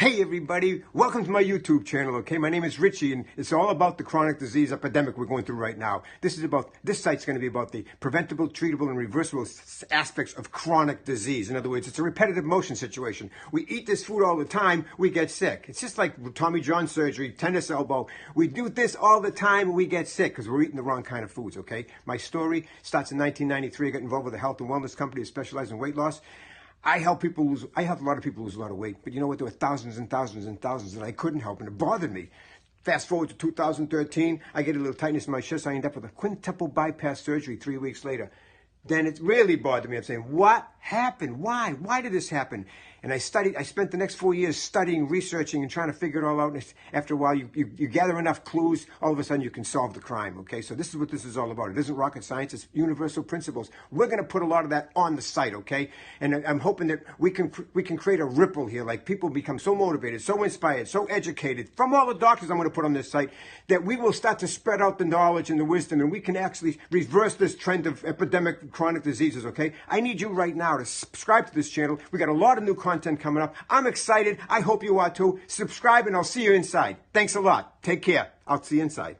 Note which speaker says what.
Speaker 1: Hey everybody, welcome to my YouTube channel, okay? My name is Richie and it's all about the chronic disease epidemic we're going through right now. This site's going to be about the preventable, treatable, and reversible aspects of chronic disease. In other words, it's a repetitive motion situation. We eat this food all the time, we get sick. It's just like Tommy John surgery, tennis elbow. We do this all the time, we get sick because we're eating the wrong kind of foods, okay? My story starts in 1993. I got involved with a health and wellness company that specialized in weight loss. I help a lot of people lose a lot of weight, but you know what? There were thousands and thousands and thousands that I couldn't help, and it bothered me. Fast forward to 2013, I get a little tightness in my chest. I end up with a quintuple bypass surgery 3 weeks later. Then it really bothered me. I'm saying, what happened? Why? Why did this happen? And I spent the next 4 years studying, researching, and trying to figure it all out. And after a while, you gather enough clues, all of a sudden you can solve the crime, okay? So this is what this is all about. It isn't rocket science, it's universal principles. We're going to put a lot of that on the site, okay? And I'm hoping that we can create a ripple here, like people become so motivated, so inspired, so educated, from all the doctors I'm going to put on this site, that we will start to spread out the knowledge and the wisdom, and we can actually reverse this trend of epidemic chronic diseases, okay? I need you right now to subscribe to this channel. We got a lot of new content coming up. I'm excited. I hope you are too. Subscribe and I'll see you inside. Thanks a lot. Take care. I'll see you inside.